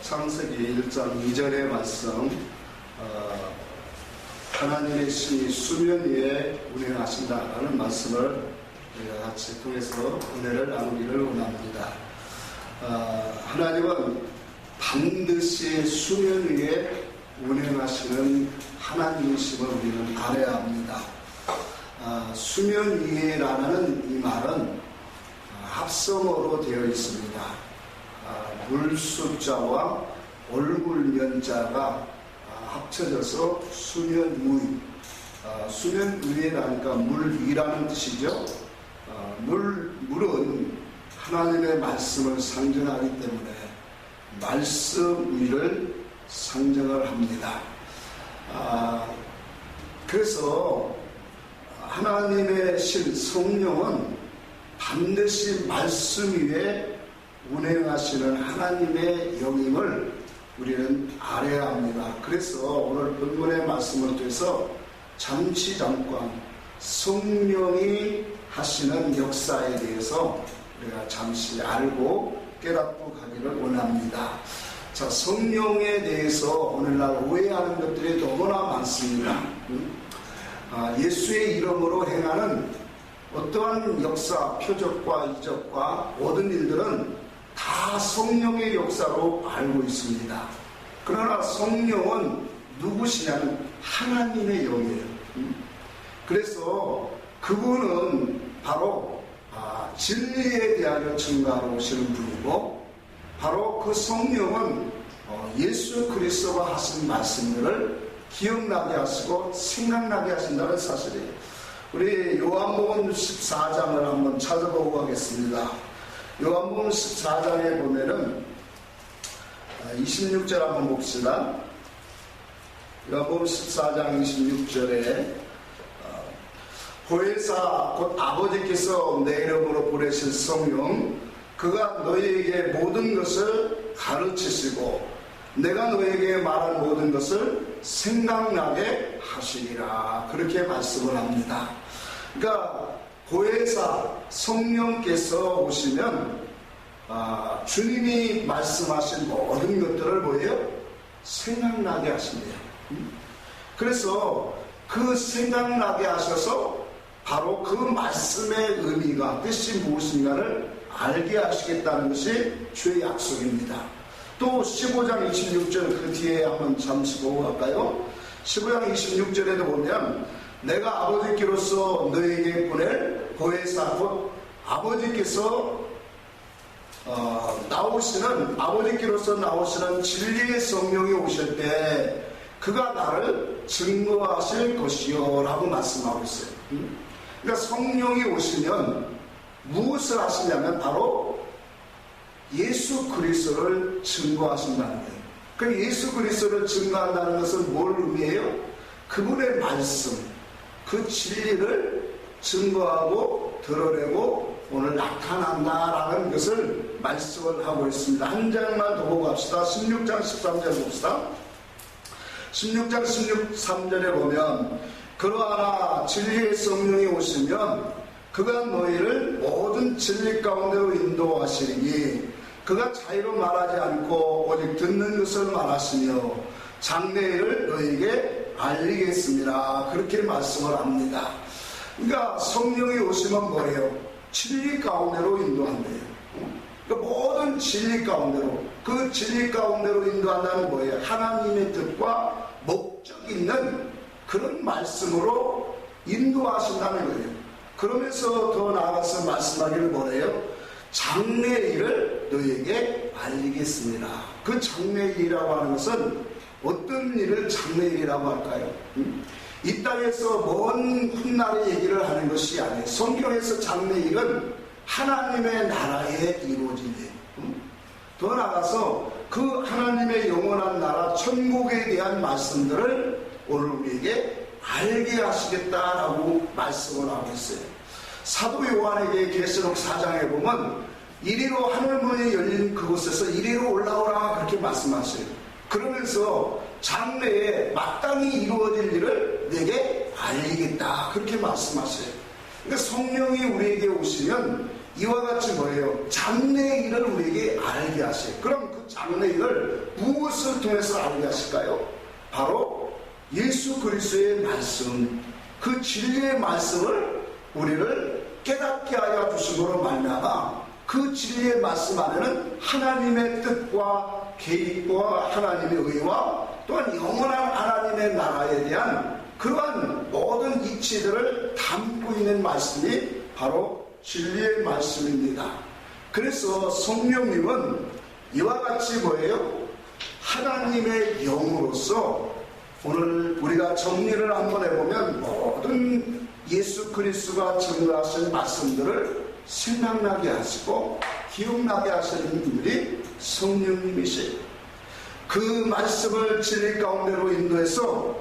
창세기 1장 2절의 말씀, 하나님의 신이 수면 위에 운행하신다라는 말씀을 우리가 같이 통해서 은혜를 나누기를 원합니다. 하나님은 반드시 수면 위에 운행하시는 하나님이심을 우리는 알아야 합니다. 수면 위에라는 이 말은 합성어로 되어 있습니다. 물숫자와 얼굴면자가 합쳐져서 수면 위. 수면 위라니까 물 위라는 뜻이죠. 물은 하나님의 말씀을 상징하기 때문에 말씀 위를 상징을 합니다. 그래서 하나님의 신 성령은 반드시 말씀 위에 운행하시는 하나님의 영임을 우리는 알아야 합니다. 그래서 오늘 본문의 말씀을 통해서 잠깐 성령이 하시는 역사에 대해서 우리가 잠시 알고 깨닫고 가기를 원합니다. 자, 성령에 대해서 오늘날 오해하는 것들이 너무나 많습니다. 예수의 이름으로 행하는 어떠한 역사, 표적과 이적과 모든 일들은 다 성령의 역사로 알고 있습니다. 그러나 성령은 누구시냐면 하나님의 영이에요. 그래서 그분은 바로 진리에 대하여 증거하러 오시는 분이고, 바로 그 성령은 예수 그리스도가 하신 말씀들을 기억나게 하시고 생각나게 하신다는 사실이에요. 우리 요한복음 14장을 한번 찾아보고 가겠습니다. 요한복음 14장에 보면은 26절 한번 봅시다. 요한복음 14장 26절에 보혜사 곧 아버지께서 내 이름으로 보내신 성령, 그가 너희에게 모든 것을 가르치시고 내가 너희에게 말한 모든 것을 생각나게 하시리라, 그렇게 말씀을 합니다. 그러니까 보혜사 성령께서 오시면 주님이 말씀하신 모든 것들을 뭐예요? 생각나게 하신대요. 그래서 그 생각나게 하셔서 바로 그 말씀의 의미가, 뜻이 무엇인가를 알게 하시겠다는 것이 주의 약속입니다. 또 15장 26절 그 뒤에 한번 잠시 보고 갈까요? 15장 26절에도 보면 내가 아버지께로서 너에게 보낼 보혜사 곧 아버지께서 아버지께로서 나오시는 진리의 성령이 오실 때 그가 나를 증거하실 것이요 라고 말씀하고 있어요. 그러니까 성령이 오시면 무엇을 하시냐면 바로 예수 그리스도를 증거하신다는 거예요. 그럼 예수 그리스도를 증거한다는 것은 뭘 의미해요? 그분의 말씀, 그 진리를 증거하고 드러내고 오늘 나타난다라는 것을 말씀을 하고 있습니다. 한 장만 더 보고 갑시다. 16장 13절 봅시다. 16장 13절에 보면 그러하나 진리의 성령이 오시면 그가 너희를 모든 진리 가운데로 인도하시리니 그가 자의로 말하지 않고 오직 듣는 것을 말하시며 장래일을 너희에게 알리겠습니다, 그렇게 말씀을 합니다. 그러니까 성령이 오시면 뭐예요? 진리 가운데로 인도한대요. 그러니까 모든 진리 가운데로, 그 진리 가운데로 인도한다는 뭐예요? 하나님의 뜻과 목적 있는 그런 말씀으로 인도하신다는 거예요. 그러면서 더 나아가서 말씀하기를 뭐래요? 장래일을 너희에게 알리겠습니다. 그 장래일이라고 하는 것은 어떤 일을 장래일이라고 할까요? 이 땅에서 먼 훗날의 얘기를 하는 것이 아니에요. 성경에서 장래일은 하나님의 나라에 이루어진 일. 더 나아가서 그 하나님의 영원한 나라 천국에 대한 말씀들을 오늘 우리에게 알게 하시겠다라고 말씀을 하고 있어요. 사도 요한에게 계시록 4장에 보면 이리로 하늘문이 열린 그곳에서 이리로 올라오라, 그렇게 말씀하셔요. 그러면서 장래에 마땅히 이루어질 일을 내게 알리겠다, 그렇게 말씀하셔요. 그러니까 성령이 우리에게 오시면 이와 같이 뭐예요? 장래의 일을 우리에게 알게 하셔요. 그럼 그 장래를 무엇을 통해서 알게 하실까요? 바로 예수 그리스도의 말씀, 그 진리의 말씀을 우리를 깨닫게 하여 주심으로 말미암아 그 진리의 말씀 안에는 하나님의 뜻과 계획과 하나님의 의와 또한 영원한 하나님의 나라에 대한 그러한 모든 이치들을 담고 있는 말씀이 바로 진리의 말씀입니다. 그래서 성령님은 이와 같이 뭐예요? 하나님의 영으로서 오늘 우리가 정리를 한번 해보면 모든 예수 그리스도가 증거하신 말씀들을 생각나게 하시고 기억나게 하시는 분들이 성령님이시에요. 그 말씀을 진리 가운데로 인도해서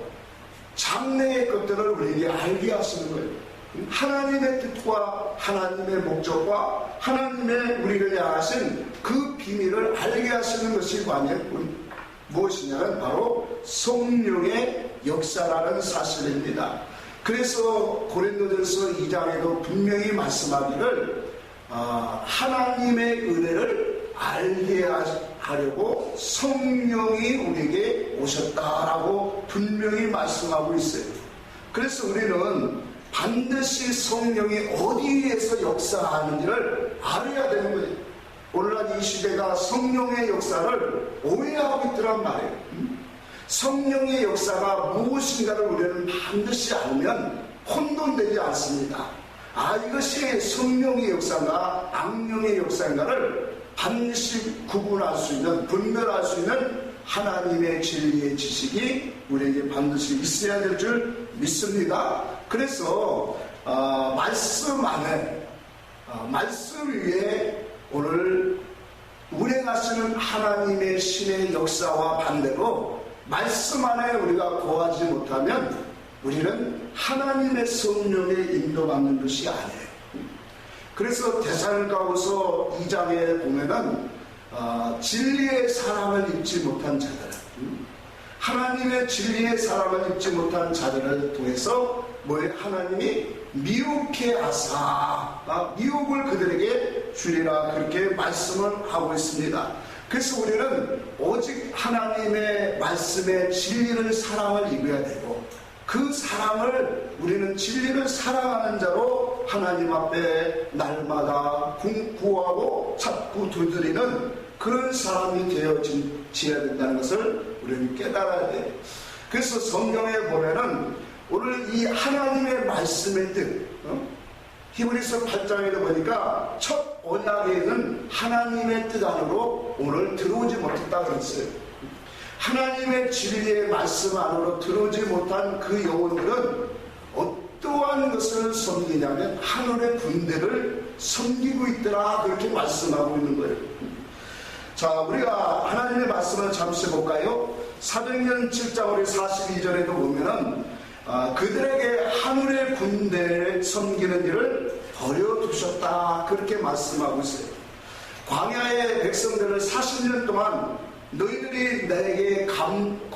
장래의 것들을 우리에게 알게 하시는 거예요. 하나님의 뜻과 하나님의 목적과 하나님의 우리를 향하신 그 비밀을 알게 하시는 것이 무엇이냐면 바로 성령의 역사라는 사실입니다. 그래서 고린도전서 2장에도 분명히 말씀하기를 하나님의 은혜를 알게 하려고 성령이 우리에게 오셨다라고 분명히 말씀하고 있어요. 그래서 우리는 반드시 성령이 어디에서 역사하는지를 알아야 되는 거예요. 오늘날 이 시대가 성령의 역사를 오해하고 있더란 말이에요. 성령의 역사가 무엇인가를 우리는 반드시 알면 혼돈되지 않습니다. 이것이 성령의 역사인가 악령의 역사인가를 반드시 구분할 수 있는, 분별할 수 있는 하나님의 진리의 지식이 우리에게 반드시 있어야 될 줄 믿습니다. 그래서 말씀 안에, 말씀 위에 오늘 운행하시는 하나님의 신의 역사와 반대로 말씀 안에 우리가 거하지 못하면 우리는 하나님의 성령에 인도받는 것이 아니에요. 그래서 데살로니가후서 2장에 보면은 진리의 사랑을 입지 못한 자들, 하나님의 진리의 사랑을 입지 못한 자들을 통해서 하나님이 미혹해 하사 미혹을 그들에게 주리라 그렇게 말씀을 하고 있습니다. 그래서 우리는 오직 하나님의 말씀의 진리를 사랑을 입어야 되고 그 사랑을 우리는 진리를 사랑하는 자로 하나님 앞에 날마다 구하고 찾고 두드리는 그런 사람이 되어져야 된다는 것을 우리는 깨달아야 돼요. 그래서 성경에 보면은 오늘 이 하나님의 말씀의 뜻, 히브리서 8장에도 보니까 첫 언약에는 하나님의 뜻 안으로 오늘 들어오지 못했다 그랬어요. 하나님의 진리의 말씀 안으로 들어오지 못한 그 영혼들은 어떠한 것을 섬기냐면 하늘의 군대를 섬기고 있더라 그렇게 말씀하고 있는 거예요. 자, 우리가 하나님의 말씀을 잠시 볼까요? 사도행전 7장 우리 42절에도 보면은 그들에게 하늘의 군대를 섬기는 일을 버려두셨다 그렇게 말씀하고 있어요. 광야의 백성들을 40년 동안 너희들이 내게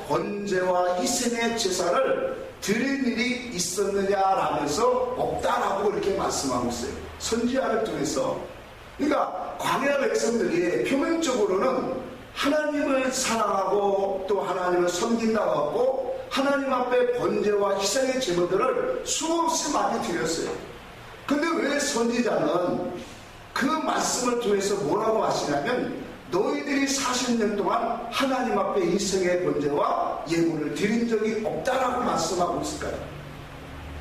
번제와 희생의 제사를 드린 일이 있었느냐라면서 없다라고 이렇게 말씀하고 있어요. 선지자를 통해서. 그러니까 광야 백성들이 표면적으로는 하나님을 사랑하고 또 하나님을 섬긴다고 하고 하나님 앞에 번제와 희생의 제물들을 수없이 많이 드렸어요. 근데 왜 선지자는 그 말씀을 통해서 뭐라고 하시냐면 너희들이 40년 동안 하나님 앞에 희생의 번제와 예물을 드린 적이 없다라고 말씀하고 있을까요?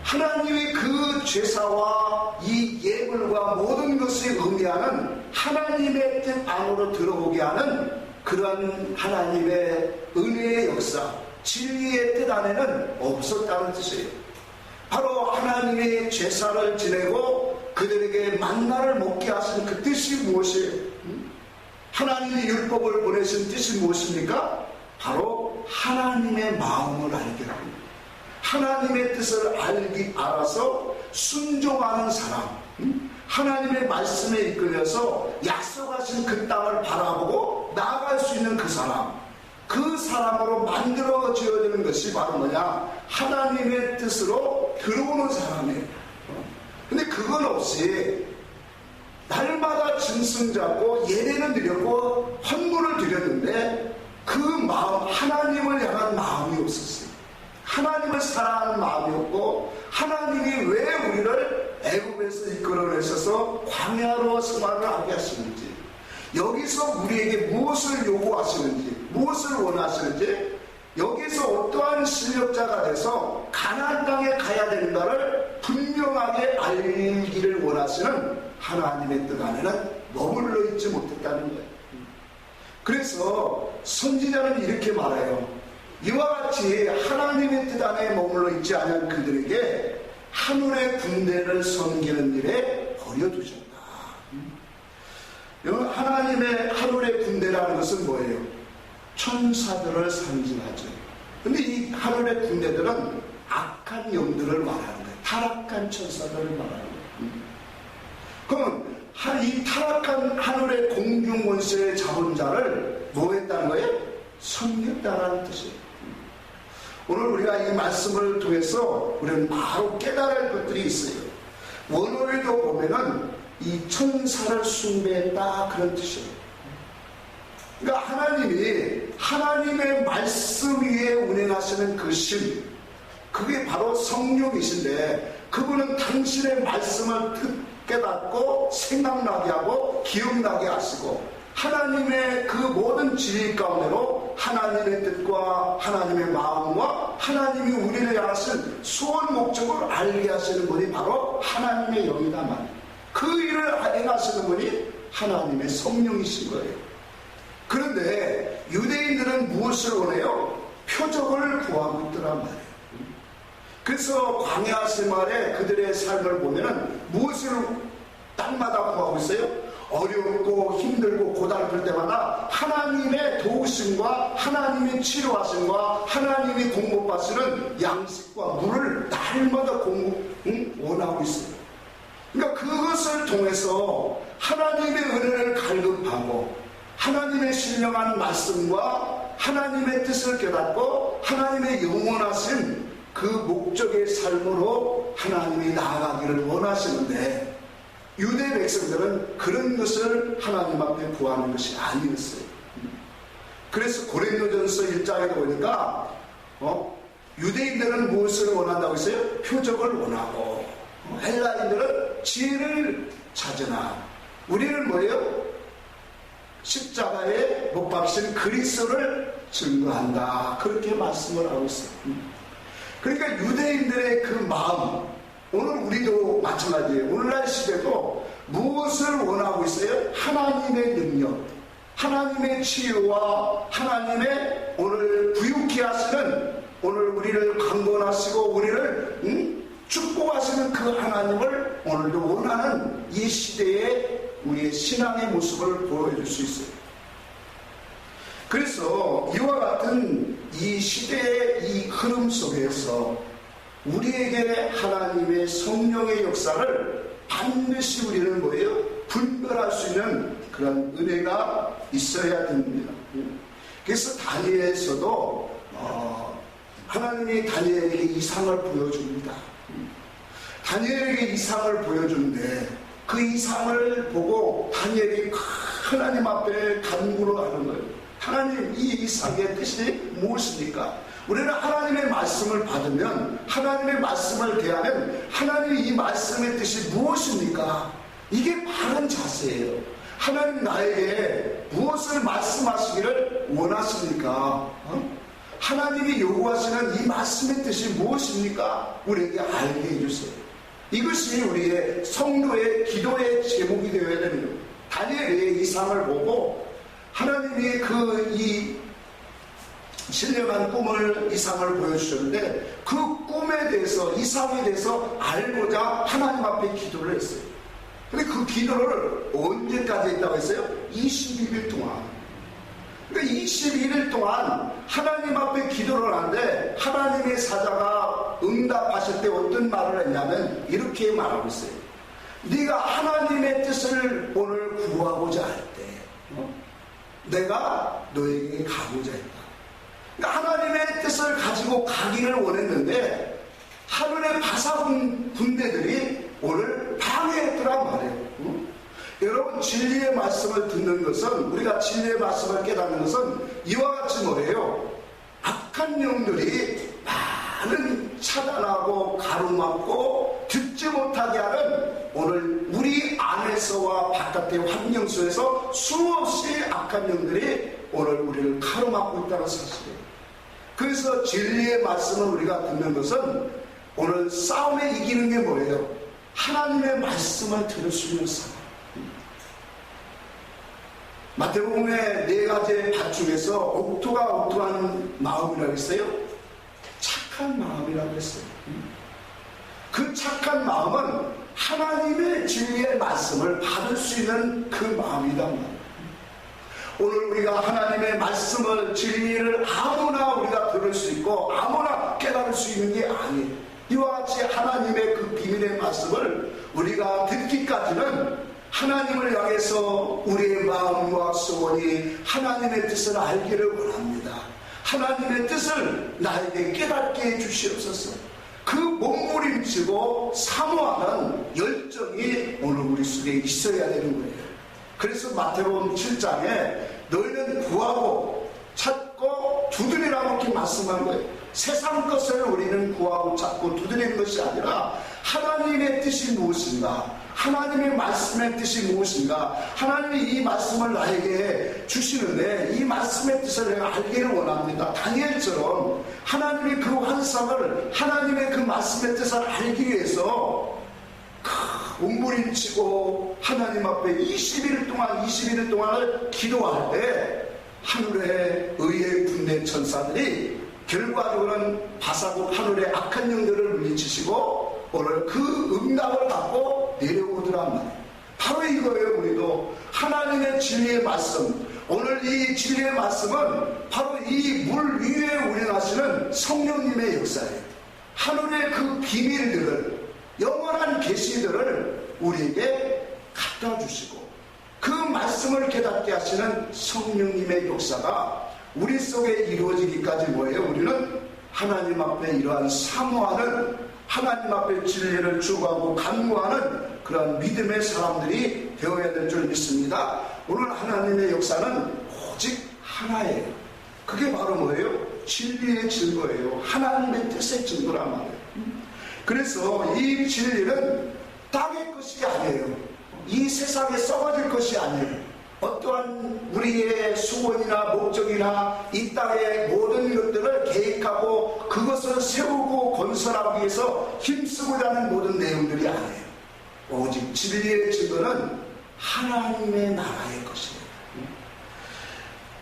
하나님의 그 제사와 이 예물과 모든 것이 의미하는 하나님의 뜻 안으로 들어오게 하는 그런 하나님의 은혜의 역사, 진리의 뜻 안에는 없었다는 뜻이에요. 바로 하나님의 제사를 지내고 그들에게 만나를 먹게 하신 그 뜻이 무엇이에요? 하나님의 율법을 보내신 뜻이 무엇입니까? 바로 하나님의 마음을 알게 합니다. 하나님의 뜻을 알아서 순종하는 사람, 하나님의 말씀에 이끌려서 약속하신 그 땅을 바라보고 나아갈 수 있는 그 사람, 그 사람으로 만들어지어지는 것이 바로 뭐냐? 하나님의 뜻으로 들어오는 사람이에요. 근데 그건 없이 날마다 짐승 잡고 예배는 드렸고 헌물을 드렸는데 그 마음, 하나님을 향한 마음이 없었어요. 하나님을 사랑하는 마음이 없고 하나님이 왜 우리를 애굽에서 이끌어내셔서 광야로 생활을 하게 하시는지, 여기서 우리에게 무엇을 요구하시는지, 무엇을 원하시는지, 여기서 어떠한 실력자가 돼서 가나안 땅에 가야 되는가를 분명하게 알기를 원하시는 하나님의 뜻 안에는 머물러 있지 못했다는 거예요. 그래서 선지자는 이렇게 말해요. 이와 같이 하나님의 뜻 안에 머물러 있지 않은 그들에게 하늘의 군대를 섬기는 일에 버려두셨다. 하나님의 하늘의 군대라는 것은 뭐예요? 천사들을 상징하죠. 근데 이 하늘의 군대들은 악한 영들을 말하는 거예요. 타락한 천사들을 말하는 거예요. 그럼 이 타락한 하늘의 공중 권세의 잡은 자를 뭐 했다는 거예요? 섬겼다는 뜻이에요. 오늘 우리가 이 말씀을 통해서 우리는 바로 깨달을 것들이 있어요. 원어에도 보면은 이 천사를 숭배했다 그런 뜻이에요. 그러니까 하나님이 하나님의 말씀 위에 운행하시는 그 신, 그게 바로 성령이신데 그분은 당신의 말씀을 깨닫고 생각나게 하고 기억나게 하시고 하나님의 그 모든 진리 가운데로 하나님의 뜻과 하나님의 마음과 하나님이 우리를 향하신 수원 목적을 알게 하시는 분이 바로 하나님의 영이다 말이에요. 그 일을 행하시는 분이 하나님의 성령이신 거예요. 그런데 유대인들은 무엇을 원해요? 표적을 구하고 있더란 말이에요. 그래서 광야 생활에 그들의 삶을 보면은 무엇을 땅마다 구하고 있어요? 어렵고 힘들고 고달플 때마다 하나님의 도우심과 하나님의 치료하심과 하나님이 공급하시는 양식과 물을 날마다 원하고 있어요. 그러니까 그것을 통해서 하나님의 은혜를 갈급하고 하나님의 신령한 말씀과 하나님의 뜻을 깨닫고 하나님의 영원하신 그 목적의 삶으로 하나님이 나아가기를 원하시는데 유대 백성들은 그런 것을 하나님 앞에 구하는 것이 아니었어요. 그래서 고린도전서 1장에 보니까 유대인들은 무엇을 원한다고 했어요? 표적을 원하고 헬라인들은 지혜를 찾으나 우리는 뭐예요? 십자가에 못 박힌 그리스도를 증거한다. 그렇게 말씀을 하고 있어요. 그러니까 유대인들의 그 마음, 오늘 우리도 마찬가지예요. 오늘날 시대도 무엇을 원하고 있어요? 하나님의 능력, 하나님의 치유와 하나님의 오늘 부유케 하시는, 오늘 우리를 강건하시고 우리를 축복하시는 그 하나님을 오늘도 원하는 이 시대에 우리의 신앙의 모습을 보여줄 수 있어요. 그래서 이와 같은 이 시대의 이 흐름 속에서 우리에게 하나님의 성령의 역사를 반드시 우리는 뭐예요? 분별할 수 있는 그런 은혜가 있어야 됩니다. 그래서 다니엘에서도 하나님이 다니엘에게 이상을 보여줍니다. 다니엘에게 이상을 보여주는데 그 이상을 보고 다니엘이 하나님 앞에 간구를 하는 거예요. 하나님, 이 이상의 뜻이 무엇입니까? 우리는 하나님의 말씀을 받으면, 하나님의 말씀을 대하면 하나님의 이 말씀의 뜻이 무엇입니까? 이게 바른 자세예요. 하나님 나에게 무엇을 말씀하시기를 원하십니까? 하나님이 요구하시는 이 말씀의 뜻이 무엇입니까? 우리에게 알게 해주세요. 이것이 우리의 성도의 기도의 제목이 되어야 되는 거예요. 다니엘의 이상을 보고 하나님이 이 신령한 꿈을, 이상을 보여주셨는데 그 꿈에 대해서, 이상에 대해서 알고자 하나님 앞에 기도를 했어요. 근데 그 기도를 언제까지 했다고 했어요? 21일 동안. 그러니까 21일 동안 하나님 앞에 기도를 하는데 하나님의 사자가 응답하실 때 어떤 말을 했냐면 이렇게 말하고 있어요. 네가 하나님의 뜻을 오늘 구하고자 할 때 내가 너에게 가고자 했다. 그러니까 하나님의 뜻을 가지고 가기를 원했는데 하늘의 바사 군대들이 오늘 방해했더란 말이에요. 여러분, 진리의 말씀을 듣는 것은, 우리가 진리의 말씀을 깨닫는 것은 이와 같이 뭐예요? 악한 영들이 많은 차단하고 가로막고 듣지 못하게 하는, 오늘 우리 안에서와 바깥의 환경 속에서 수없이 악한 영들이 오늘 우리를 가로막고 있다는 사실이에요. 그래서 진리의 말씀을 우리가 듣는 것은 오늘 싸움에 이기는 게 뭐예요? 하나님의 말씀을 들을 수 있는 싸움. 마태복음의 4가지의 밭 중에서 옥토가 옥토한 마음이라고 했어요. 착한 마음이라고 했어요. 그 착한 마음은 하나님의 진리의 말씀을 받을 수 있는 그 마음이란 말이에요. 오늘 우리가 하나님의 말씀을, 진리를 아무나 우리가 들을 수 있고 아무나 깨달을 수 있는 게 아니에요. 이와 같이 하나님의 그 비밀의 말씀을 우리가 듣기까지는 하나님을 향해서 우리의 마음과 소원이 하나님의 뜻을 알기를 원합니다. 하나님의 뜻을 나에게 깨닫게 해주시옵소서. 그 몸부림치고 사모하는 열정이 오늘 우리 속에 있어야 되는 거예요. 그래서 마태복음 7장에 너희는 구하고 찾고 두드리라고 이렇게 말씀한 거예요. 세상 것을 우리는 구하고 찾고 두드리는 것이 아니라 하나님의 뜻이 무엇인가, 하나님의 말씀의 뜻이 무엇인가, 하나님이 이 말씀을 나에게 주시는데 이 말씀의 뜻을 내가 알기를 원합니다. 다니엘처럼 하나님의 그 환상을, 하나님의 그 말씀의 뜻을 알기 위해서 몸부림치고 하나님 앞에 21일 동안을 기도할 때 하늘의 의의 군대 천사들이 결과적으로는 바사국 하늘의 악한 영들을 물리치시고 오늘 그 응답을 갖고 내려오더란 말이에요. 바로 이거예요. 우리도 하나님의 진리의 말씀, 오늘 이 진리의 말씀은 바로 이 물 위에 운행하시는 성령님의 역사예요. 하늘의 그 비밀들을, 영원한 계시들을 우리에게 갖다 주시고 그 말씀을 깨닫게 하시는 성령님의 역사가 우리 속에 이루어지기까지 뭐예요? 우리는 하나님 앞에 이러한 사모하는, 하나님 앞에 진리를 추구하고 간구하는 그러한 믿음의 사람들이 되어야 될 줄 믿습니다. 오늘 하나님의 역사는 오직 하나예요. 그게 바로 뭐예요? 진리의 증거예요. 하나님의 뜻의 증거란 말이에요. 그래서 이 진리는 땅의 것이 아니에요. 이 세상에 썩어질 것이 아니에요. 어떠한 우리의 수원이나 목적이나 이 땅의 모든 것들을 계획하고 그것을 세우고 건설하기 위해서 힘쓰고자 하는 모든 내용들이 아니에요. 오직 진리의 증거는 하나님의 나라의 것이에요.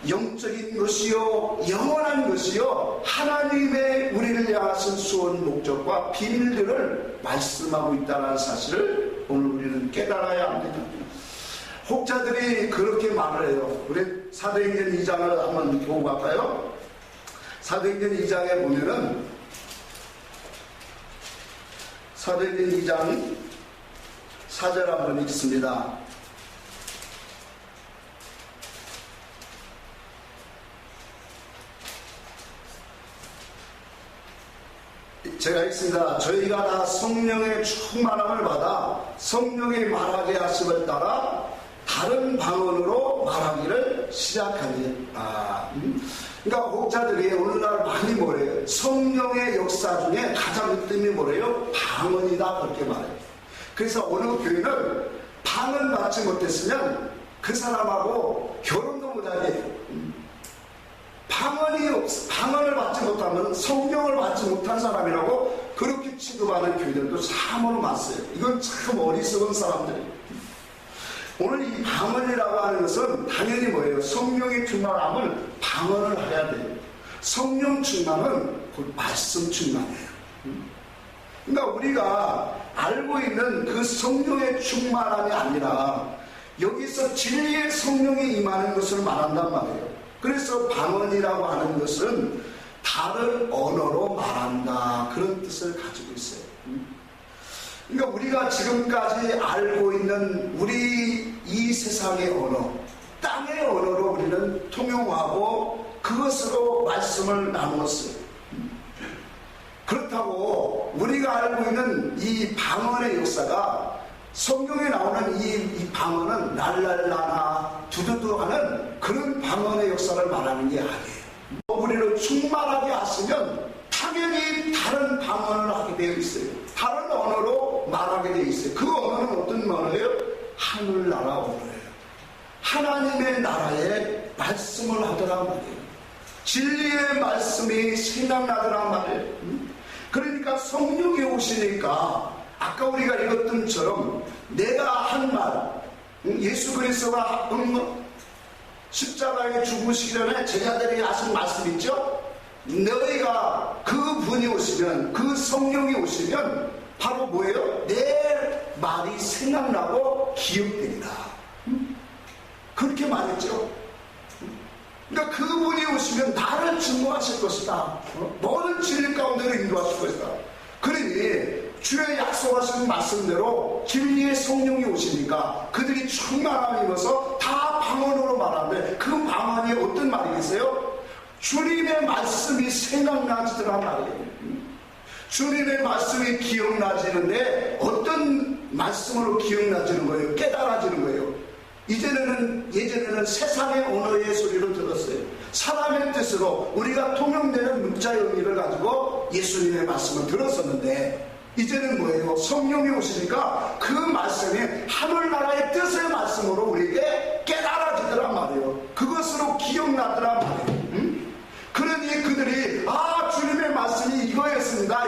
영적인 것이요, 영원한 것이요, 하나님의 우리를 향하신 수원 목적과 비밀들을 말씀하고 있다는 사실을 오늘 우리는 깨달아야 합니다. 혹자들이 그렇게 말을 해요. 우리 사도행전 2장을 한번 보고 갈까요? 사도행전 2장에 보면은 사도행전 2장 4절 한번 읽습니다. 제가 읽습니다. 저희가 다 성령의 충만함을 받아 성령이 말하게 하심을 따라 다른 방언으로 말하기를 시작하니. 그러니까 혹자들이 오늘날 많이 뭐래요? 성령의 역사 중에 가장 으뜸이 뭐래요? 방언이다, 그렇게 말해요. 그래서 어느 교회는 방언 받지 못했으면 그 사람하고 결혼도 못하게, 방언을 받지 못하면 성령을 받지 못한 사람이라고 그렇게 취급하는 교회들도 참으로 많았어요. 이건 참 어리석은 사람들이에요. 오늘 이 방언이라고 하는 것은 당연히 뭐예요? 성령의 충만함을 방언을 해야 돼요. 성령 충만은 곧 말씀 충만이에요. 그러니까 우리가 알고 있는 그 성령의 충만함이 아니라 여기서 진리의 성령이 임하는 것을 말한단 말이에요. 그래서 방언이라고 하는 것은 다른 언어로 말한다, 그런 뜻을 가지고 있어요. 그러니까 우리가 지금까지 알고 있는 우리 이 세상의 언어, 땅의 언어로 우리는 통용하고 그것으로 말씀을 나누었어요. 그렇다고 우리가 알고 있는 이 방언의 역사가 성경에 나오는 이 방언은 랄랄라나 두두두 하는 그런 방언의 역사를 말하는 게 아니에요. 우리를 충만하게 하시면 당연히 다른 방언을 하게 되어 있어요. 다른 언어로 말하게 되어 있어요. 그 언어는 어떤 언어예요? 하늘나라 언어예요. 하나님의 나라의 말씀을 하더라 말이에요. 진리의 말씀이 생각나더라 말이에요. 그러니까 성령이 오시니까 아까 우리가 읽었던 것처럼 내가 한 말, 예수 그리스도가 십자가에 죽으시기 전에 제자들이 하신 말씀 있죠? 너희가 그 분이 오시면, 그 성령이 오시면 바로 뭐예요? 내 말이 생각나고 기억되리라. 그렇게 말했죠. 그러니까 그분이 오시면 나를 증거하실 것이다. 모든 진리 가운데로 인도하실 것이다. 그러니 주의 약속하신 말씀대로 진리의 성령이 오시니까 그들이 충만함을 입어서 다 방언으로 말하는데 그 방언이 어떤 말이겠어요? 주님의 말씀이 생각나지더란 말이에요. 주님의 말씀이 기억나지는데 어떤 말씀으로 기억나지는 거예요? 깨달아지는 거예요. 예전에는 세상의 언어의 소리를 들었어요. 사람의 뜻으로 우리가 통용되는 문자의 의미를 가지고 예수님의 말씀을 들었었는데 이제는 뭐예요? 성령이 오시니까 그 말씀이 하늘나라의 뜻의 말씀으로 우리에게 깨달아지더란 말이에요. 그것으로 기억나더란 말이에요. 그러니 그들이 주님의 말씀이 이거였습니다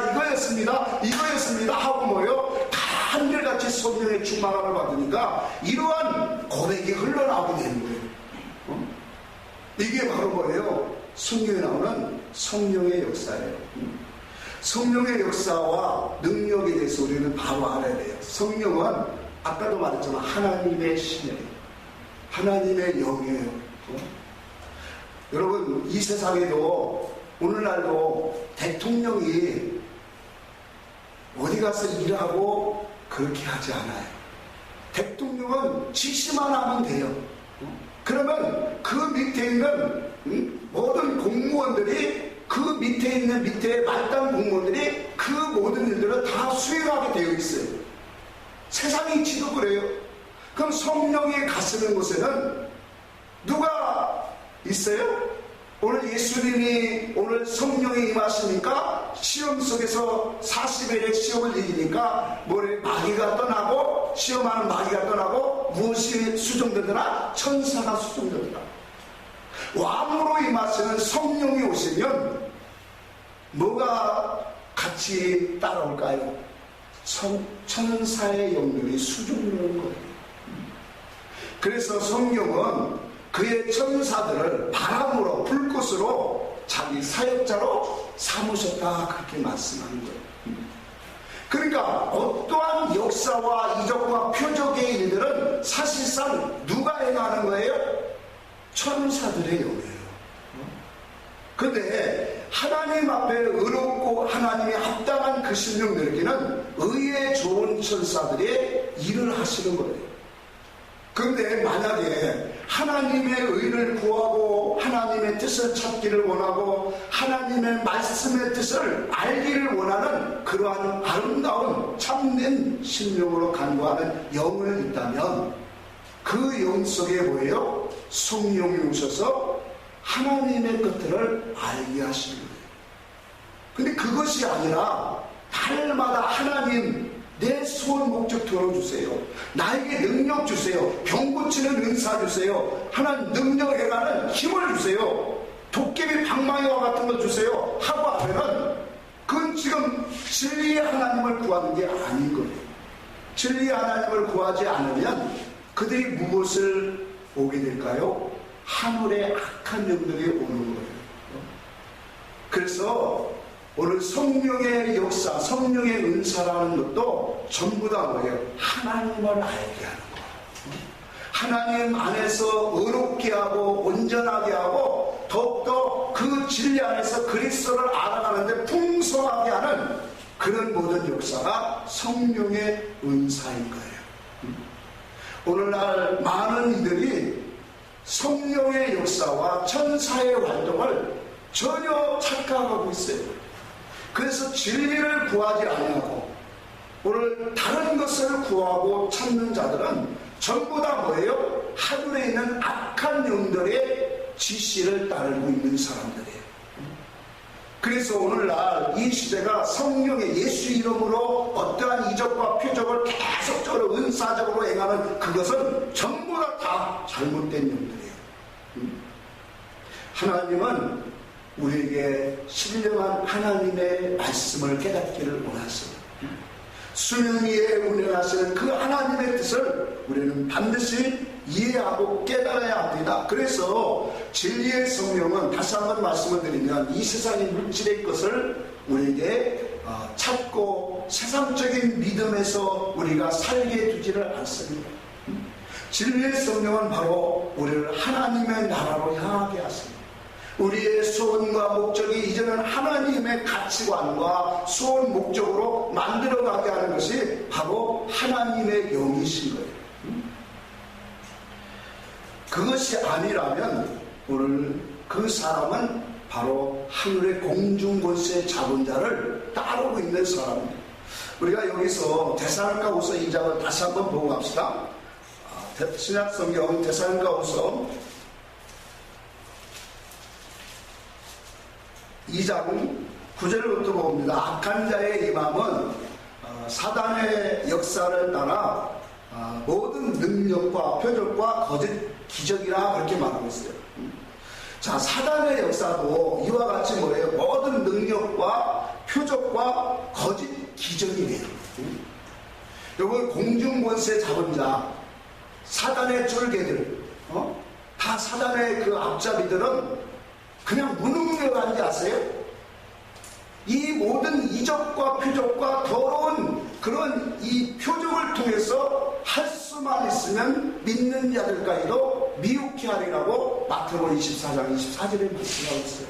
하고 뭐예요? 다 한결같이 성령의 충만함을 받으니까 이러한 고백이 흘러나오게 되는 거예요. 이게 바로 뭐예요? 성경에 나오는 성령의 역사예요. 성령의 역사와 능력에 대해서 우리는 바로 알아야 돼요. 성령은 아까도 말했지만 하나님의 신이에요. 하나님의 영이에요. 여러분, 이 세상에도 오늘날도 대통령이 어디 가서 일하고 그렇게 하지 않아요. 대통령은 지시만 하면 돼요. 그러면 그 밑에 있는 모든 공무원들이 그 밑에 있는 말단 공무원들이 그 모든 일들을 다 수행하게 되어 있어요. 세상이 지도 그래요. 그럼 성령이 가시는 곳에는 누가 있어요? 오늘 예수님이 오늘 성령이 임하시니까 시험 속에서 40일의 시험을 이기니까 마귀가 떠나고 시험하는 마귀가 떠나고 무엇이 수정되더라? 천사가 수정되더라. 왕으로 임하시는 성령이 오시면 뭐가 같이 따라올까요? 천사의 영들이 수정되는 거예요. 그래서 성령은 그의 천사들을 바람으로 불꽃으로 자기 사역자로 삼으셨다 그렇게 말씀하는 거예요. 그러니까 어떠한 역사와 이적과 표적의 일들은 사실상 누가 행하는 거예요? 천사들의 영이에요. 그런데 하나님 앞에 의롭고 하나님이 합당한 그 신령들에게는 의에 좋은 천사들이 일을 하시는 거예요. 그런데 만약에 하나님의 의를 구하고 하나님의 뜻을 찾기를 원하고 하나님의 말씀의 뜻을 알기를 원하는 그러한 아름다운 참된 신령으로 간구하는 영을 있다면 그 영 속에 뭐예요? 성령이 오셔서 하나님의 것들을 알게 하시는 거예요. 근데 그것이 아니라 날마다 하나님 내 소원 목적 들어주세요. 나에게 능력 주세요. 병 고치는 은사 주세요. 하나님 능력 해가는 힘을 주세요. 도깨비 방망이와 같은 거 주세요. 하고 하면은 그건 지금 진리의 하나님을 구하는 게 아닌 거예요. 진리의 하나님을 구하지 않으면 그들이 무엇을 오게 될까요? 하늘의 악한 영들이 오는 거예요. 그래서 오늘 성령의 역사, 성령의 은사라는 것도 전부 다 뭐예요? 하나님을 알게 하는 거예요. 하나님 안에서 의롭게 하고 온전하게 하고 더욱더 그 진리 안에서 그리스도를 알아가는데 풍성하게 하는 그런 모든 역사가 성령의 은사인 거예요. 오늘날 많은 이들이 성령의 역사와 천사의 활동을 전혀 착각하고 있어요. 그래서 진리를 구하지 아니하고 오늘 다른 것을 구하고 찾는 자들은 전부 다 뭐예요? 하늘에 있는 악한 영들의 지시를 따르고 있는 사람들이에요. 그래서 오늘날 이 시대가 성령의 예수 이름으로 어떠한 이적과 표적을 계속적으로 은사적으로 행하는 그것은 전부 다 잘못된 영들이에요. 하나님은 우리에게 신령한 하나님의 말씀을 깨닫기를 원하십니다. 수명 위에 운행하시는 그 하나님의 뜻을 우리는 반드시 이해하고 깨달아야 합니다. 그래서 진리의 성령은 다시 한번 말씀을 드리면 이 세상의 물질의 것을 우리에게 찾고 세상적인 믿음에서 우리가 살게 두지를 않습니다. 진리의 성령은 바로 우리를 하나님의 나라로 향하게 하십니다. 우리의 소원과 목적이 이제는 하나님의 가치관과 소원 목적으로 만들어가게 하는 것이 바로 하나님의 영이신 거예요. 그것이 아니라면 오늘 그 사람은 바로 하늘의 공중권세 잡은 자를 따르고 있는 사람입니다. 우리가 여기서 데살로니가후서 2장을 다시 한번 보고 갑시다. 신약성경 데살로니가후서 2장 9절부터 봅니다. 악한 자의 이 마음은 사단의 역사를 따라 모든 능력과 표적과 거짓 기적이라 그렇게 말하고 있어요. 자, 사단의 역사도 이와 같이 뭐예요? 모든 능력과 표적과 거짓 기적이래요. 여기 공중권세 잡은 자, 사단의 쫄개들, 다 사단의 그 앞잡이들은 그냥 무능력한지 아세요? 이 모든 이적과 표적과 더러운 그런 이 표적을 통해서 할 수만 있으면 믿는 자들까지도 미혹해 하리라고 마태복음 24장 24절에 말씀하고 있어요.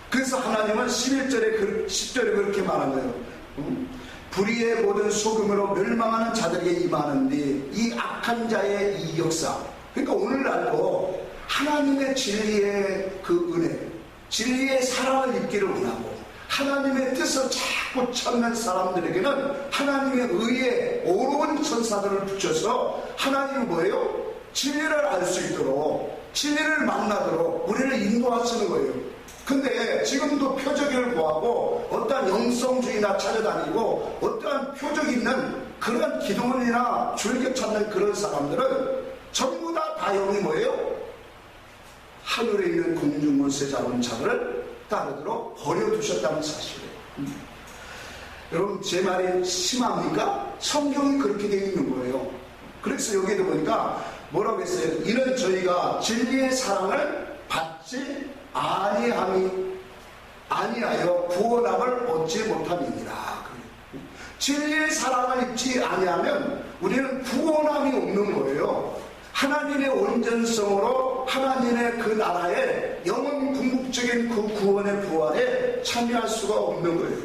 그래서 하나님은 10절에 그렇게 말한 거예요. 불의의 모든 소금으로 멸망하는 자들에게 임하는데 이 악한 자의 이 역사, 그러니까 오늘날도 하나님의 진리의 그 은혜, 진리의 사랑을 입기를 원하고 하나님의 뜻을 자꾸 찾는 사람들에게는 하나님의 의에 오로운 천사들을 붙여서 하나님이 뭐예요? 진리를 알 수 있도록, 진리를 만나도록 우리를 인도하시는 거예요. 근데 지금도 표적을 구하고 어떠한 영성주의나 찾아다니고 어떠한 표적 있는 그런 기도원이나 줄겨 찾는 그런 사람들은 전부 다 영이 뭐예요? 하늘에 있는 공중권세 잡은 자를 따르도록 버려두셨다는 사실이에요. 여러분, 제 말이 심합니까? 성경이 그렇게 되어 있는 거예요. 그래서 여기도 보니까 뭐라고 했어요? 이는 저희가 진리의 사랑을 받지 아니하여 구원함을 얻지 못함이니라. 진리의 사랑을 입지 아니하면 우리는 구원함이 없는 거예요. 하나님의 온전성으로 하나님의 그 나라의 영원 궁극적인 그 구원의 부활에 참여할 수가 없는 거예요.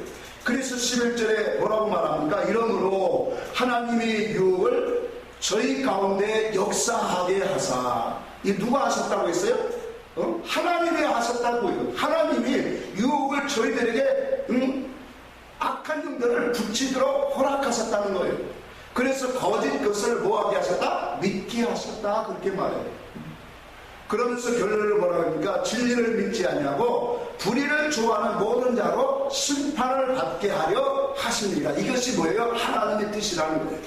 그래서 11절에 뭐라고 말합니까? 이러므로 하나님의 유혹을 저희 가운데 역사하게 하사. 이 누가 하셨다고 했어요? 하나님이 하셨다고요. 하나님이 유혹을 저희들에게 악한 영들을 붙이도록 허락하셨다는 거예요. 그래서 거짓 것을 뭐하게 하셨다? 믿게 하셨다. 그렇게 말해요. 그러면서 결론을 뭐라고 합니까? 진리를 믿지 아니하고 불의를 좋아하는 모든 자로 심판을 받게 하려 하십니다. 이것이 뭐예요? 하나님의 뜻이라는 거예요.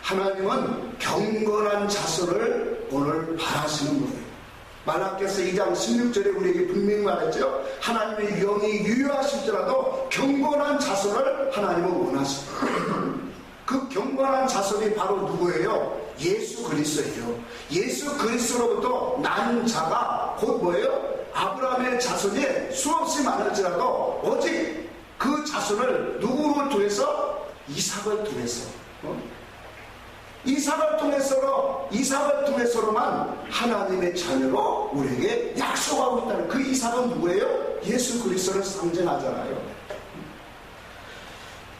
하나님은 경건한 자손을 오늘 바라시는 거예요. 말라기서 2장 16절에 우리에게 분명히 말했죠. 하나님의 영이 유효하실지라도 경건한 자손을 하나님은 원하십니다. 그 경건한 자손이 바로 누구예요? 예수 그리스도예요. 예수 그리스도로부터 난 자가 곧 뭐예요? 아브라함의 자손이 수없이 많을지라도 오직 그 자손을 누구로 통해서? 이삭을 통해서. 이삭을 통해서로만 하나님의 자녀로 우리에게 약속하고 있다는, 그 이삭은 누구예요? 예수 그리스도를 상징하잖아요.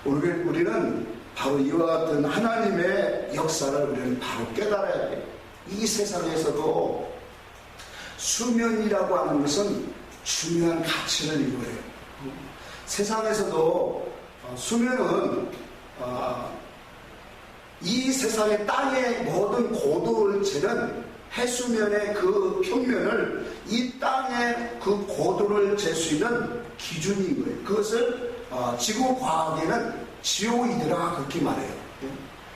우리는 바로 이와 같은 하나님의 역사를 우리는 바로 깨달아야 돼요. 이 세상에서도 수면이라고 하는 것은 중요한 가치를 이루어요. 세상에서도 수면은 이 세상의 땅의 모든 고도를 재는 해수면의 그 평면을 이 땅의 그 고도를 잴 수 있는 기준인 거예요. 그것을 지구과학에는 지오이드라 그렇게 말해요.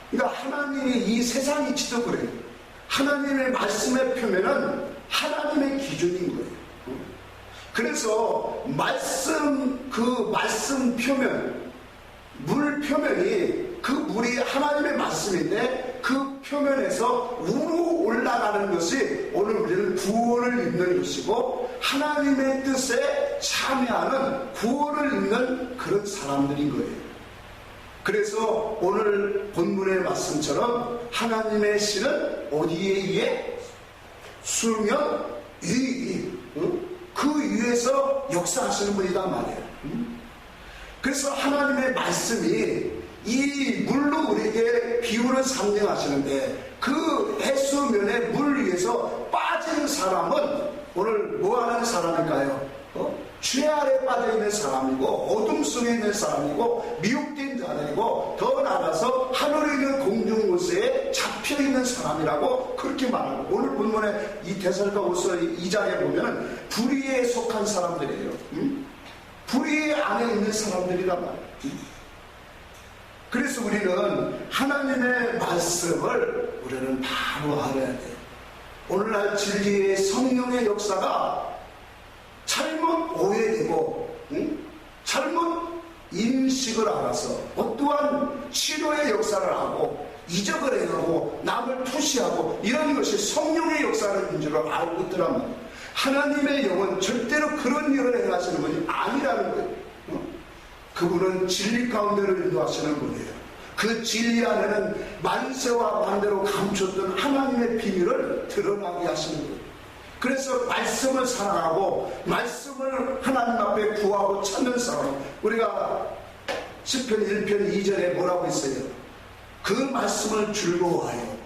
그러니까 하나님이 이 세상이 지도 그래요. 하나님의 말씀의 표면은 하나님의 기준인 거예요. 그래서 그 말씀 표면, 물 표면이 그 물이 하나님의 말씀인데 그 표면에서 우로 올라가는 것이 오늘 우리는 구원을 입는 것이고 하나님의 뜻에 참여하는 구원을 입는 그런 사람들인 거예요. 그래서 오늘 본문의 말씀처럼 하나님의 신은 어디에 의해? 수면 위, 그 위에서 역사하시는 분이란 말이에요. 그래서 하나님의 말씀이 이 물로 우리에게 비유를 상징하시는데 그 해수면의 물 위에서 빠진 사람은 오늘 뭐하는 사람일까요? 죄 아래 빠져있는 사람이고 어둠 속에 있는 사람이고 미혹된 자들이고 더 나아가서 하늘에 있는 공중무쇠에 잡혀있는 사람이라고 그렇게 말하고 오늘 본문에 이 데살로니가후서 2장에 보면 불의에 속한 사람들이에요. 불의 안에 있는 사람들이란 말이에요. 그래서 우리는 하나님의 말씀을 우리는 바로 알아야 돼요. 오늘날 진리의 성령의 역사가 잘못 오해되고 잘못 인식을 알아서 어떠한 치료의 역사를 하고 이적을 해가고 남을 투시하고 이런 것이 성령의 역사인 줄 알고 있더란 말이에요. 하나님의 영은 절대로 그런 일을 행하시는 분이 아니라는 거예요. 그분은 진리 가운데를 인도하시는 분이에요. 그 진리 안에는 만세와 만대로 감췄던 하나님의 비밀을 드러나게 하시는 거예요. 그래서 말씀을 사랑하고 말씀을 하나님 앞에 구하고 찾는 사람, 우리가 시편 1편 2절에 뭐라고 했어요? 그 말씀을 즐거워하여,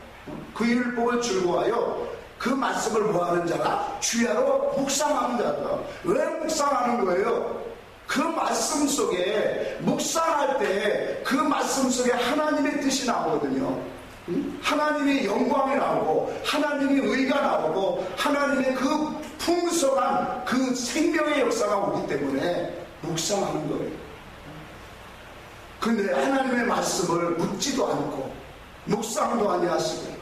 그 율법을 즐거워하여 그 말씀을 뭐하는 자가? 주야로 묵상하는 자다. 왜 묵상하는 거예요? 그 말씀 속에 묵상할 때 그 말씀 속에 하나님의 뜻이 나오거든요. 하나님의 영광이 나오고 하나님의 의가 나오고 하나님의 그 풍성한 그 생명의 역사가 오기 때문에 묵상하는 거예요. 근데 하나님의 말씀을 묻지도 않고 묵상도 아니하시고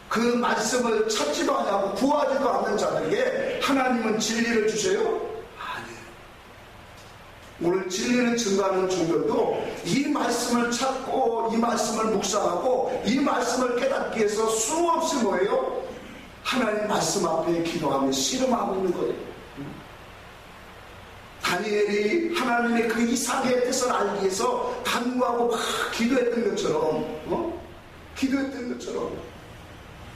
그 말씀을 찾지도 아니하고 구하지도 않는 자들에게 하나님은 진리를 주세요? 오늘 진리를 증거하는 종교도 이 말씀을 찾고 이 말씀을 묵상하고 이 말씀을 깨닫기 위해서 수없이 뭐예요? 하나님 말씀 앞에 기도하며 씨름하고 있는 거예요. 다니엘이 하나님의 그 이삭의 뜻을 알기 위해서 간구하고 막 기도했던 것처럼 기도했던 것처럼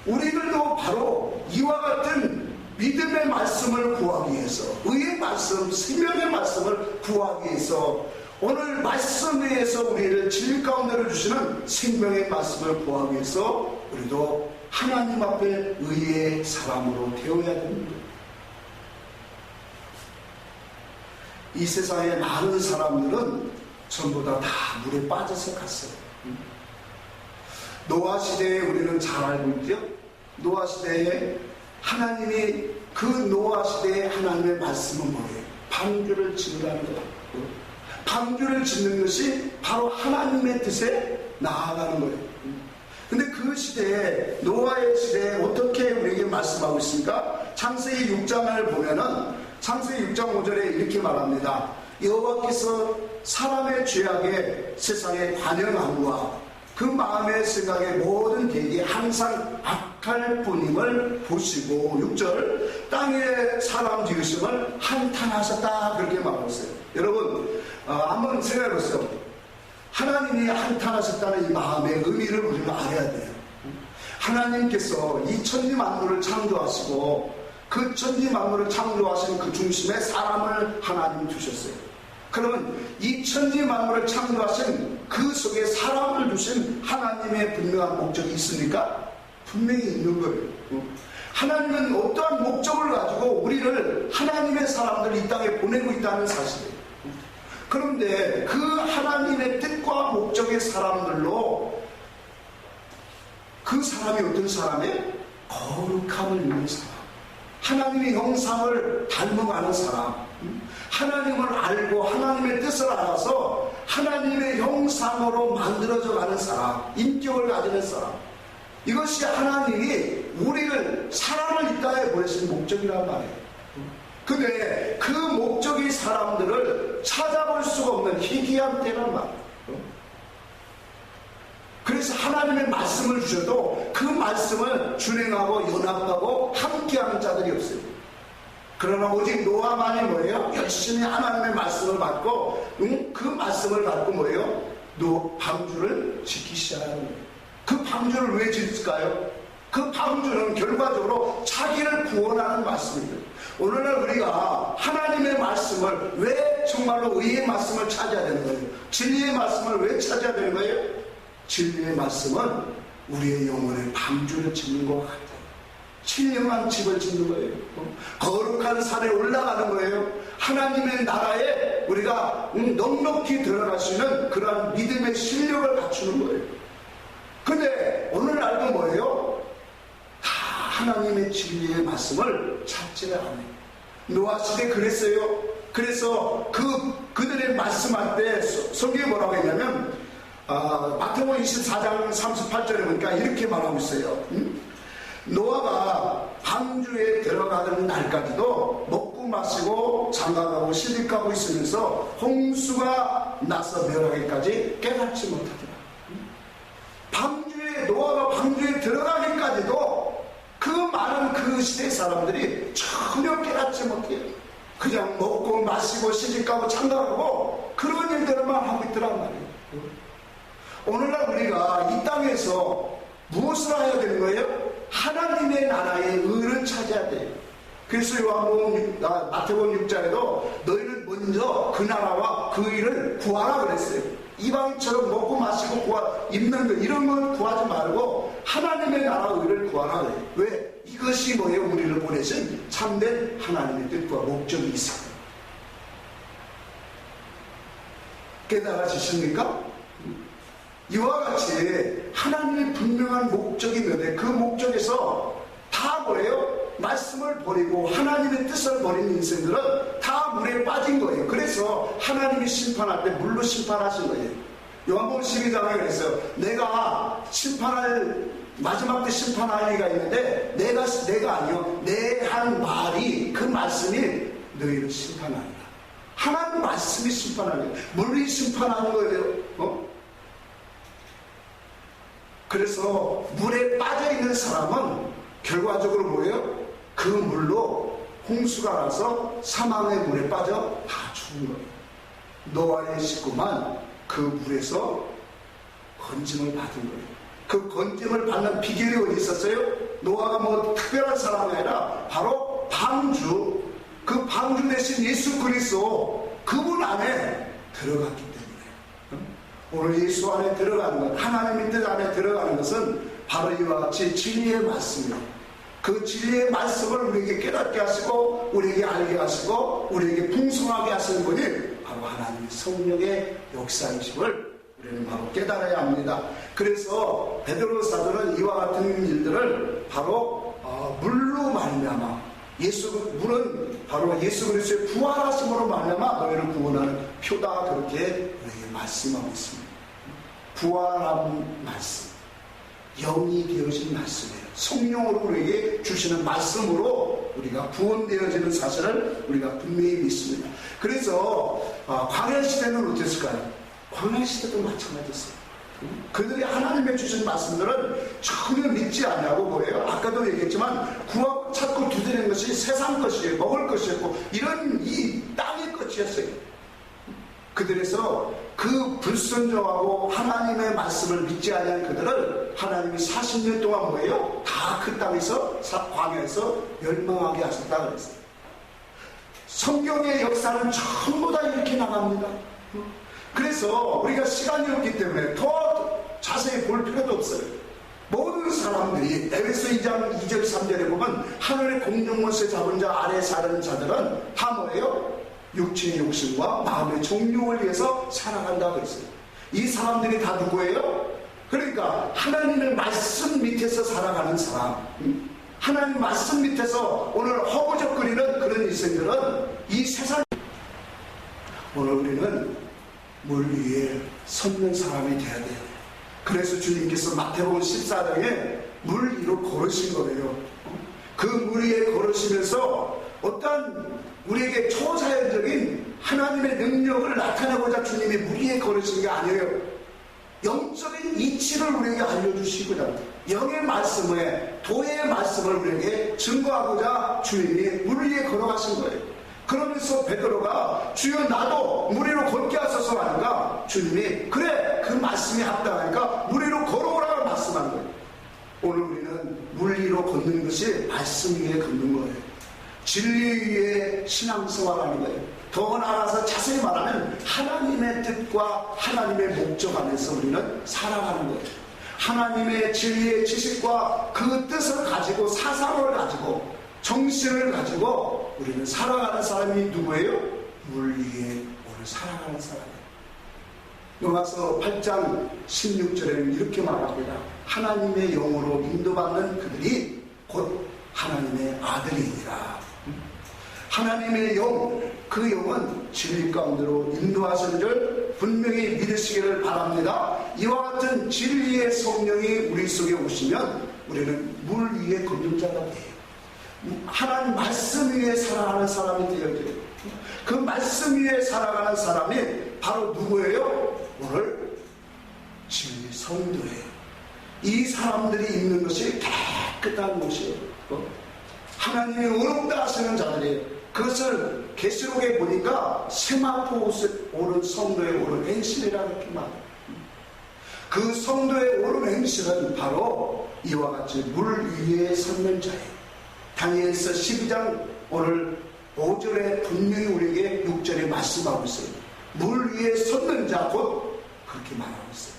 우리들도 바로 이와 같은 믿음의 말씀을 구하기 위해서 의의 말씀, 생명의 말씀을 구하기 위해서 오늘 말씀 위에서 우리를 진리 가운데로 주시는 생명의 말씀을 구하기 위해서 우리도 하나님 앞에 의의 사람으로 되어야 됩니다. 이 세상에 많은 사람들은 전부 다 물에 빠져서 갔어요. 노아 시대에 우리는 잘 알고 있죠? 노아 시대에 하나님이 그 노아 시대에 하나님의 말씀은 뭐예요? 방주를 짓는다는 거예요. 방주를 짓는 것이 바로 하나님의 뜻에 나아가는 거예요. 근데 그 시대에 노아의 시대에 어떻게 우리에게 말씀하고 있습니까? 창세기 6장을 보면은 창세기 6장 5절에 이렇게 말합니다. 여호와께서 사람의 죄악에 세상에 관영함과 그 마음의 생각의 모든 계획이 항상 악할 뿐임을 보시고 6절 땅에 사람 지으심을 한탄하셨다 그렇게 말하고 있어요. 여러분 한번 생각해 보세요. 하나님이 한탄하셨다는 이 마음의 의미를 우리가 알아야 돼요. 하나님께서 이 천지 만물을 창조하시고 그 천지 만물을 창조하신 그 중심에 사람을 하나님 두셨어요. 그러면 이 천지 만물을 창조하신 그 속에 사람을 두신 하나님의 분명한 목적이 있습니까? 분명히 있는 거예요. 하나님은 어떠한 목적을 가지고 우리를 하나님의 사람들 이 땅에 보내고 있다는 사실이에요. 그런데 그 하나님의 뜻과 목적의 사람들로 그 사람이 어떤 사람이에요? 거룩함을 입는 사람, 하나님의 형상을 닮아가는 사람, 하나님을 알고 하나님의 뜻을 알아서 하나님의 형상으로 만들어져 가는 사람, 인격을 가지는 사람, 이것이 하나님이 우리를 사람을 이 땅에 보내신 목적이란 말이에요. 근데 그 목적의 사람들을 찾아볼 수가 없는 희귀한 때란 말이에요. 그래서 하나님의 말씀을 주셔도 그 말씀을 준행하고 연합하고 함께하는 자들이 없어요. 그러나 오직 노아만이 뭐예요? 열심히 하나님의 말씀을 받고 그 말씀을 갖고 뭐예요? 방주를 짓기 시작하는 거예요. 그 방주를 왜 짓을까요? 그 방주는 결과적으로 자기를 구원하는 말씀입니다. 오늘날 우리가 하나님의 말씀을 왜 정말로 의의 말씀을 찾아야 되는 거예요? 진리의 말씀을 왜 찾아야 되는 거예요? 진리의 말씀은 우리의 영혼에 방주를 짓는 것 같아요. 신령한 집을 짓는 거예요. 거룩한 산에 올라가는 거예요. 하나님의 나라에 우리가 넉넉히 들어갈 수 있는 그러한 믿음의 실력을 갖추는 거예요. 근데 오늘날도 뭐예요? 다 하나님의 진리의 말씀을 찾지를 않아요. 노아 시대 그랬어요. 그래서 그들의 말씀할 때 성경이 뭐라고 했냐면 마태복음 24장 38절에 보니까 이렇게 말하고 있어요. 노아가 방주에 들어가던 날까지도 먹고 마시고 장가가고 시집가고 있으면서 홍수가 나서 멸하기까지 깨닫지 못하더라. 노아가 방주에 들어가기까지도 그 많은 그 시대 사람들이 전혀 깨닫지 못해요. 그냥 먹고 마시고 시집가고 장가가고 그런 일들만 하고 있더란 말이에요. 오늘날 우리가 이 땅에서 무엇을 해야 되는 거예요? 하나님의 나라의 의를 찾아야 돼요. 그래서 마태복음 6장에도 너희는 먼저 그 나라와 그 의를 구하라 그랬어요. 이방인처럼 먹고 마시고 입는 것 이런 건 구하지 말고 하나님의 나라의 의를 구하라 그래요. 왜? 이것이 뭐예요? 우리를 보내신 참된 하나님의 뜻과 목적이 있어요. 깨달아지십니까? 이와 같이 하나님의 분명한 목적이 있는데 그 목적에서 다 뭐예요? 말씀을 버리고 하나님의 뜻을 버린 인생들은 다 물에 빠진 거예요. 그래서 하나님이 심판할 때 물로 심판하신 거예요. 요한복음 12장에 그랬어요. 내가 마지막 때 심판할 이가 있는데 내가 아니요 내 한 말이 그 말씀이 너희를 심판하리라. 하나님 말씀이 심판하는 거예요. 물이 심판하는 거예요. 그래서 물에 빠져있는 사람은 결과적으로 뭐예요? 그 물로 홍수가 나서 사망의 물에 빠져 다 죽은 거예요. 노아의 식구만 그 물에서 건짐을 받은 거예요. 그 건짐을 받는 비결이 어디 있었어요? 노아가 뭐 특별한 사람이 아니라 바로 방주, 그 방주 대신 예수 그리스도 그분 안에 들어갔기 때문에 오늘 예수 안에 들어가는 것, 하나님의 뜻 안에 들어가는 것은 바로 이와 같이 진리의 말씀이에요. 그 진리의 말씀을 우리에게 깨닫게 하시고 우리에게 알게 하시고 우리에게 풍성하게 하시는 분이 바로 하나님의 성령의 역사이심을 우리는 바로 깨달아야 합니다. 그래서 베드로 사도는 이와 같은 일들을 바로 물로 말미암아 물은 바로 예수 그리스도의 부활하심으로 말미암아 너희를 구원하는 표다 그렇게 우리에게 말씀하고 있습니다. 부활한 말씀, 영이 되어진 말씀이에요. 성령으로 우리에게 주시는 말씀으로 우리가 구원되어지는 사실을 우리가 분명히 믿습니다. 그래서 광야 시대는 어땠을까요? 광야 시대도 마찬가지였어요. 그들이 하나님의 주신 말씀들은 전혀 믿지 않냐고 뭐예요? 아까도 얘기했지만 구하고 찾고 두드리는 것이 세상 것이에요. 먹을 것이었고 이런 이 땅의 것이었어요. 그들에서 그 불순종하고 하나님의 말씀을 믿지 않는 그들을 하나님이 40년 동안 뭐예요? 다 그 땅에서 광야에서 멸망하게 하셨다 그랬어요. 성경의 역사는 전부 다 이렇게 나갑니다. 그래서 우리가 시간이 없기 때문에 더 자세히 볼 필요도 없어요. 모든 사람들이 에베소 2장 2절 3절에 보면 하늘의 공중물새 잡은 자 아래 사는 자들은 다 뭐예요? 육체의 욕심과 마음의 종용을 위해서 살아간다고 했어요. 이 사람들이 다 누구예요? 그러니까 하나님의 말씀 밑에서 살아가는 사람, 하나님 말씀 밑에서 오늘 허우적거리는 그런 인생들은 이 세상, 오늘 우리는 물 위에 섰는 사람이 돼야 돼요. 그래서 주님께서 마태복음 14장에 물 위로 걸으신 거예요. 그 물 위에 걸으시면서 어떤 우리에게 초자연적인 하나님의 능력을 나타내고자 주님이 물 위에 걸으신 게 아니에요. 영적인 이치를 우리에게 알려주시고자 영의 말씀에 도의 말씀을 우리에게 증거하고자 주님이 물 위에 걸어가신 거예요. 그러면서 베드로가 주여 나도 물 위로 걷게 하소서 하니까 주님이 그래 그 말씀이 합당하니까 물 위로 걸어오라고 말씀한 거예요. 오늘 우리는 물 위로 걷는 것이 말씀 위에 걷는 거예요. 진리 위에 신앙생활하는 거예요. 더 나아가서 자세히 말하면 하나님의 뜻과 하나님의 목적 안에서 우리는 살아가는 거예요. 하나님의 진리의 지식과 그 뜻을 가지고 사상을 가지고 정신을 가지고 우리는 살아가는 사람이 누구예요? 물 위에 오늘 살아가는 사람이에요. 로마서 8장 16절에는 이렇게 말합니다. 하나님의 영으로 인도받는 그들이 곧 하나님의 아들이니라. 하나님의 영, 그 영은 진리 가운데로 인도하시는 줄 분명히 믿으시기를 바랍니다. 이와 같은 진리의 성령이 우리 속에 오시면 우리는 물 위에 걷는 자가 돼요. 하나님 말씀 위에 살아가는 사람이 되어져요. 그 말씀 위에 살아가는 사람이 바로 누구예요? 오늘 진리 성도예요. 이 사람들이 있는 것이 깨끗한 곳이에요. 하나님이 의롭다 하시는 자들이에요. 그것을 계시록에 보니까 세마포 오른 성도의 오른 행실이라고 이렇게 말해요. 그 성도의 오른 행실은 바로 이와 같이 물 위에 섰는 자예요. 다니엘서 12장 오늘 5절에 분명히 우리에게 6절에 말씀하고 있어요. 물 위에 섰는 자 곧 그렇게 말하고 있어요.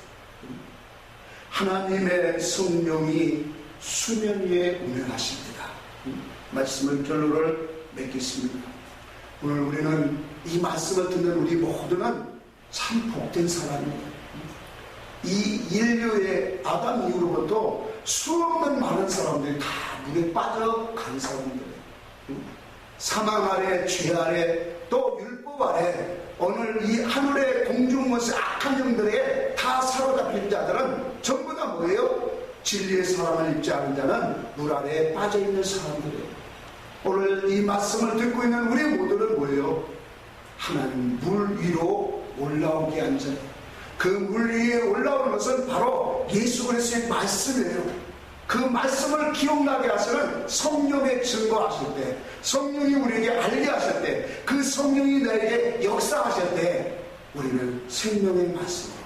하나님의 성령이 수면 위에 운행하십니다. 말씀을 결론을 맺겠습니다. 오늘 우리는 이 말씀을 듣는 우리 모두는 참 복된 사람입니다. 이 인류의 아담 이후로부터 수없는 많은 사람들이 다 물에 빠져간 사람들이에요. 사망 아래, 죄 아래, 또 율법 아래 오늘 이 하늘의 공중무엇의 악한 영들에 다 사로잡힌 자들은 전부 다 뭐예요? 진리의 사랑을 입지 않은 자는 물 아래에 빠져있는 사람들이에요. 오늘 이 말씀을 듣고 있는 우리 모두는 뭐예요? 하나님 물 위로 올라오게 한 자. 그 물 위에 올라오는 것은 바로 예수 그리스도의 말씀이에요. 그 말씀을 기억나게 하시는 성령의 증거하실 때, 성령이 우리에게 알게 하실 때, 그 성령이 나에게 역사하실 때 우리는 생명의 말씀으로,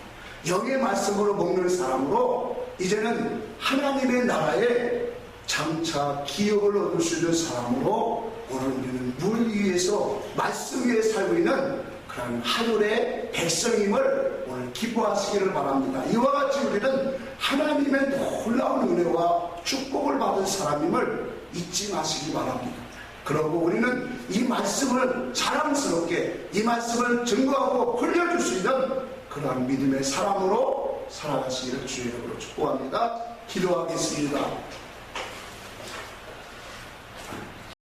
영의 말씀으로 먹는 사람으로 이제는 하나님의 나라에 장차 기업을 얻을 수 있는 사람으로 오늘 우리는 물 위에서 말씀 위에 살고 있는 그런 하늘의 백성임을 오늘 기뻐하시기를 바랍니다. 이와 같이 우리는 하나님의 놀라운 은혜와 축복을 받은 사람임을 잊지 마시기 바랍니다. 그러고 우리는 이 말씀을 자랑스럽게 이 말씀을 증거하고 흘려줄 수 있는 그러한 믿음의 사람으로 살아가시기를 주의 이름으로 축복합니다. 기도하겠습니다.